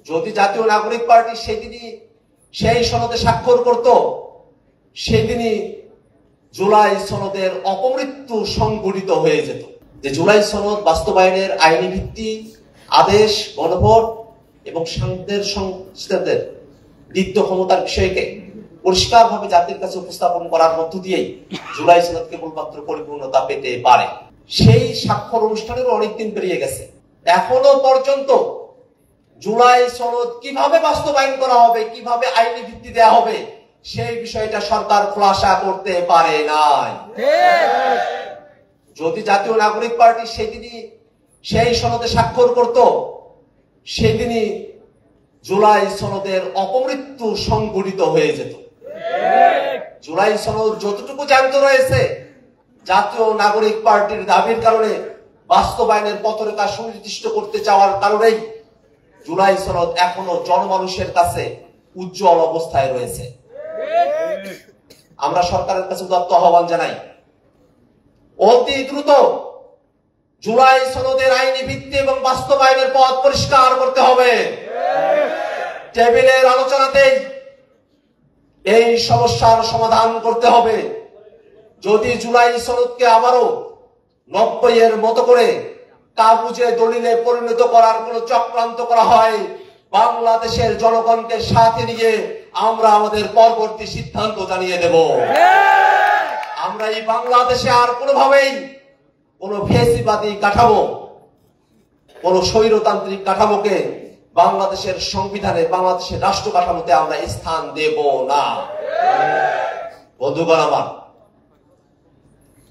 যদি জাতীয় নাগরিক পার্টি সেদিনই সেই সনদে স্বাক্ষর করত, সেদিনই জুলাই সনদের অপমৃত্যু সংঘটিত হয়ে যেত। যে জুলাই সনদ বাস্তবায়নের আইনি ভিত্তি, আদেশ, গণভোট এবং সংস্থাদের দ্বিতীয় ক্ষমতার বিষয়কে পরিষ্কারভাবে জাতির কাছে উপস্থাপন করার মধ্য দিয়েই জুলাই সনদ কেবলমাত্র পরিপূর্ণতা পেতে পারে। সেই স্বাক্ষর অনুষ্ঠানের অনেকদিন পেরিয়ে গেছে, এখনো পর্যন্ত জুলাই সনদ কিভাবে বাস্তবায়ন করা হবে, কিভাবে আইনি ভিত্তি দেওয়া হবে, সেই বিষয়টা সরকার খোলাসা করতে পারে নাই। যদি জাতীয় নাগরিক পার্টি সেদিনই সেই সনদে স্বাক্ষর করত, সেদিনই জুলাই সনদের অপমৃত্যু সংঘটিত হয়ে যেত। জুলাই সনদ যতটুকু জ্যান্ত রয়েছে, জাতীয় নাগরিক পার্টির দাবির কারণে, বাস্তবায়নের পথরেখা সুনির্দিষ্ট করতে চাওয়ার কারণেই জুলাই সনদ এখনো জনমানুষের কাছে উজ্জ্বল অবস্থায় রয়েছে। আমরা সরকারের কাছে উদাত্ত আহ্বান জানাই, অতি দ্রুত জুলাই সনদের আইনি ভিত্তি এবং বাস্তবায়নের পথ পরিষ্কার করতে হবে। টেবিলের আলোচনাতেই এই সমস্যার সমাধান করতে হবে। যদি জুলাই সনদকে আবারও 90-এর মতো করে কাগুজে দলিলে পরিণত করার কোন চক্রান্ত করা হয়, বাংলাদেশের জনগণকে সাথে নিয়ে আমরা আমাদের পরবর্তী সিদ্ধান্ত জানিয়ে দেব। আমরা এই বাংলাদেশে আর কোনোভাবেই কোন ফ্যাসিবাদী কাঠামো, কোন স্বৈরতান্ত্রিক কাঠামোকে বাংলাদেশের সংবিধানে, বাংলাদেশের রাষ্ট্র কাঠামোতে আমরা স্থান দেব না। বন্ধুগণ আমার,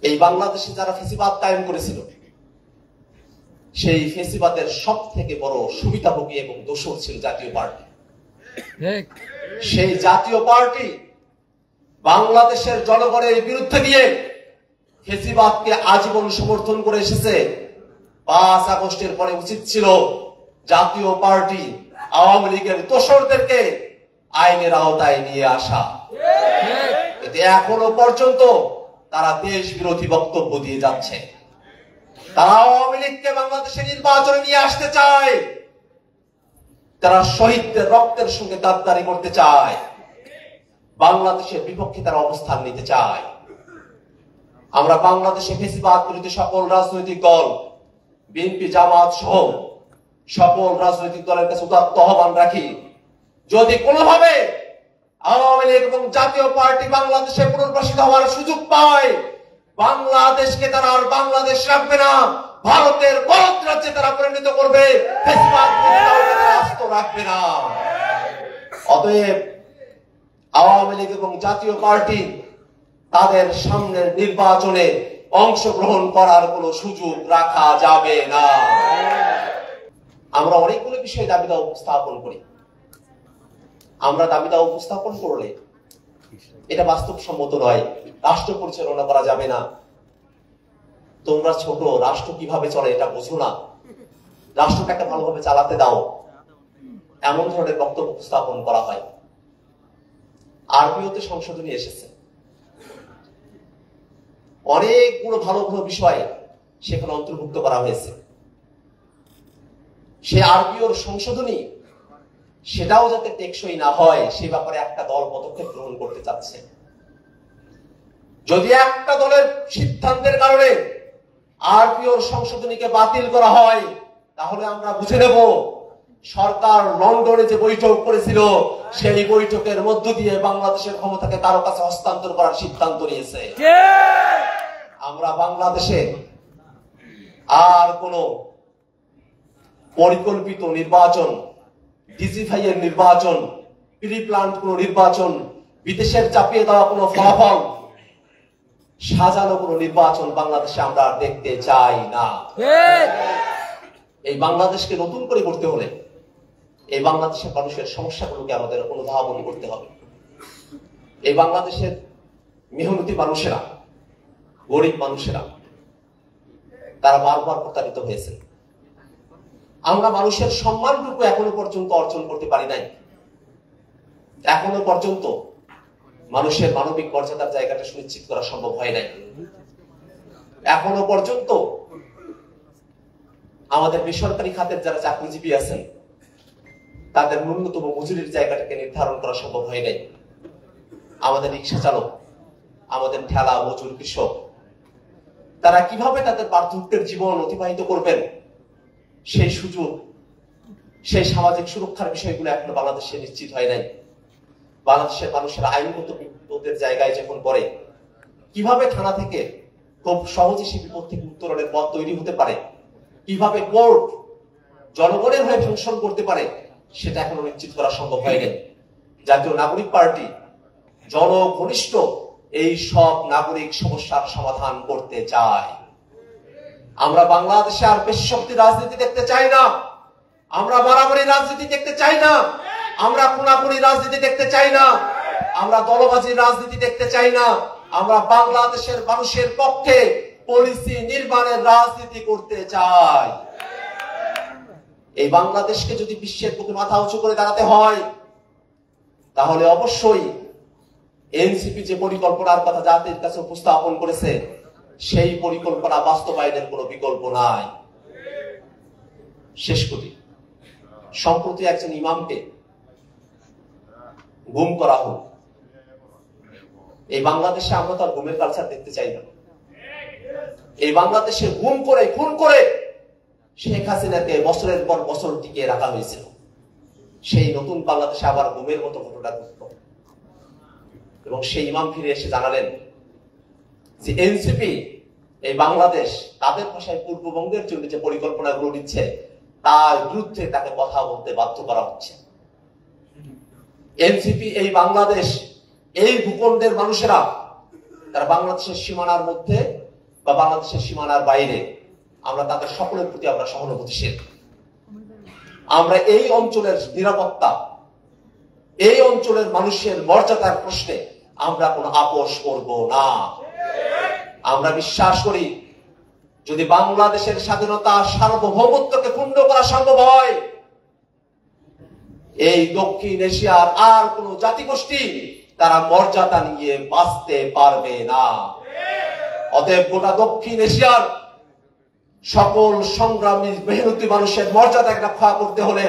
এই বাংলাদেশে যারা ফ্যাসিবাদ কায়েম করেছিল, সেই ফ্যাসিবাদের সব থেকে বড় সুবিধাভোগী এবং দোষর ছিল জাতীয় পার্টি। সেই জাতীয় পার্টি বাংলাদেশের জনগণের বিরুদ্ধে গিয়ে ফ্যাসিবাদকে আজীবন সমর্থন করে এসেছে। 5 আগস্টের পরে উচিত ছিল জাতীয় পার্টি আওয়ামী লীগের দোসরদেরকে আইনের আওতায় নিয়ে আসা। এতে এখনো পর্যন্ত তারা দেশ বিরোধী বক্তব্য দিয়ে যাচ্ছে। তারা আওয়ামী লীগকে বাংলাদেশে নির্বাচনে নিয়ে আসতে চায়, তারা শহীদদের রক্তের সঙ্গে গাদ্দারি করতে চায়, বাংলাদেশের বিপক্ষে তারা অবস্থান নিতে চায়। আমরা বাংলাদেশে ফ্যাসিবাদ বিরোধী সকল রাজনৈতিক দল, বিএনপি, জামাত সহ সকল রাজনৈতিক দলের কাছে উদাত্ত আহ্বান রাখি, যদি কোনোভাবে আওয়ামী লীগ এবং জাতীয় পার্টি বাংলাদেশে পুনর্বাসিত হওয়ার সুযোগ পায়, বাংলাদেশকে তারা আর বাংলাদেশ রাখবে না, ভারতের বলদ রাজ্যে তারা পরিণত করবে, ফ্যাসিবাদ আস্ত রাখবে না। অতএব আওয়ামী লীগ এবং জাতীয় পার্টি তাদের সামনের নির্বাচনে অংশগ্রহণ করার কোনো সুযোগ রাখা যাবে না। আমরা অনেকগুলো বিষয়ে দাবিদাওয়া উপস্থাপন করি। আমরা দাবিদাওয়া উপস্থাপন করলে এটা বাস্তবসম্মত নয়, রাষ্ট্র পরিচালনা করা যাবে না, তোমরা ছোট, রাষ্ট্র কিভাবে চলে এটা বোঝো না, রাষ্ট্রটাকে ভালোভাবে চালাতে দাও, এমন ধরনের বক্তব্য উপস্থাপন করা হয়। আরপিওতে সংশোধনী এসেছে, অনেকগুলো ভালো ভালো বিষয় সেখানে অন্তর্ভুক্ত করা হয়েছে। সে আরপিওর সংশোধনী সেটাও যাতে টেকসই না হয়, সে ব্যাপারে একটা দল পদক্ষেপ গ্রহণ করতে চাচ্ছে। যদি একটা দলের সিদ্ধান্তের কারণে আরপিওর সংশোধনীকে বাতিল করা হয়, তাহলে আমরা বুঝে নেব সরকার লন্ডনে যে বৈঠক করেছিল, সেই বৈঠকের মধ্য দিয়ে বাংলাদেশের ক্ষমতাকে কারো কাছে হস্তান্তর করার সিদ্ধান্ত নিয়েছে। আমরা বাংলাদেশে আর কোন পরিকল্পিত নির্বাচন, ডিজিফাই এর নির্বাচন, প্রি প্ল্যান্ড কোন নির্বাচন, বিদেশের চাপিয়ে দেওয়া কোন ফলাফল, সাজানো কোন নির্বাচন বাংলাদেশে আমরা দেখতে চাই না। এই বাংলাদেশকে নতুন করে করতে হলে এই বাংলাদেশের মানুষের সমস্যাগুলোকে আমাদের অনুধাবন করতে হবে। এই বাংলাদেশের মেহনতি মানুষেরা, গরিব মানুষেরা, তারা বারবার প্রতারিত হয়েছে। আমরা মানুষের সম্মানটুকু এখনো পর্যন্ত অর্জন করতে পারি নাই। এখনো পর্যন্ত মানুষের মানবিক মর্যাদার জায়গাটা সুনিশ্চিত করা সম্ভব হয় নাই। এখনো পর্যন্ত আমাদের বেসরকারি খাতের যারা চাকরিজীবী আছেন, তাদের ন্যূনতম মজুরির জায়গাটাকে নির্ধারণ করা সম্ভব হয় নাই। আমাদের রিক্সা চালক, আমাদের ঠেলা মজুর, কৃষক, তারা কিভাবে তাদের বার্ধক্যের জীবন অতিবাহিত করবেন সেই সুযোগ, সেই সামাজিক সুরক্ষার বিষয়গুলো এখনো বাংলাদেশে নিশ্চিত হয় নাই। বাংলাদেশের মানুষের আইনগত বিপদের জায়গায় যখন পড়ে, কিভাবে থানা থেকে খুব সহজে সে বিপদ থেকে উত্তরণের পথ তৈরি হতে পারে, কিভাবে কোর্ট জনগণের হয়ে ফাংশন করতে পারে, সেটা এখনো নিশ্চিত করা সম্ভব হয়নি। জাতীয় নাগরিক পার্টি জনঘনিষ্ঠ এই সব নাগরিক সমস্যার সমাধান করতে চায়। আমরা বাংলাদেশে আর পেশি শক্তির রাজনীতি দেখতে চাই না, আমরা মারামারি রাজনীতি দেখতে চাই না, আমরা খুনাখুনি রাজনীতি দেখতে চাই না, আমরা দলবাজির রাজনীতি দেখতে চাই না। আমরা বাংলাদেশের মানুষের পক্ষে পলিসি নির্মাণের রাজনীতি করতে চাই। এই বাংলাদেশকে যদি বিশ্বের বুকে মাথা উঁচু করে দাঁড়াতে হয়, তাহলে অবশ্যই এনসিপি যে পরিকল্পনার কথা জাতির কাছে উপস্থাপন করেছে, সেই পরিকল্পনা বাস্তবায়নের কোনো বিকল্প নাই। শেষ করি, সম্প্রতি একজন ইমামকে গুম করা হল। এই বাংলাদেশে আমরা তো আর গুমের কালচার দেখতে চাই না। এই বাংলাদেশে গুম করে, খুন করে শেখ হাসিনাকে বছরের পর বছর টিকিয়ে রাখা হয়েছিল। সেই নতুন বাংলাদেশে আবার গুমের মতো ঘটনা ঘটল এবং সেই ইমাম ফিরে এসে জানালেন যে এনসিপি এই বাংলাদেশ তাদের ভাষায় পূর্ববঙ্গের জন্য যে পরিকল্পনাগুলো নিচ্ছে তার বিরুদ্ধে তাকে কথা বলতে বাধ্য করা হচ্ছে। এনসিপি এই বাংলাদেশ, এই ভূখণ্ডের মানুষেরা তারা বাংলাদেশের সীমানার মধ্যে বা বাংলাদেশের সীমানার বাইরে, আমরা তাদের সকলের প্রতি আমরা সহানুভূতিশীল। আমরা এই অঞ্চলের নিরাপত্তা, এই অঞ্চলের মানুষের মর্যাদার প্রশ্নে আমরা কোনো আপোষ করব না। আমরা বিশ্বাস করি যদি বাংলাদেশের স্বাধীনতা, সার্বভৌমত্বকে ক্ষুণ্ণ করা সম্ভব হয়, এই দক্ষিণ এশিয়ার আর কোন জাতিগোষ্ঠী তারা মর্যাদা নিয়ে বাঁচতে পারবে না। অতএব গোটা দক্ষিণ এশিয়ার সকল সংগ্রামী মেহনতি মানুষের মর্যাদাকে রক্ষা করতে হলে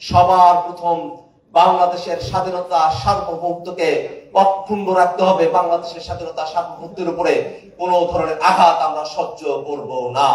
সবার প্রথম বাংলাদেশের স্বাধীনতা, সার্বভৌমত্বকে অক্ষুণ্ণ রাখতে হবে। বাংলাদেশের স্বাধীনতা, সার্বভৌমত্বের উপরে কোন ধরনের আঘাত আমরা সহ্য করব না।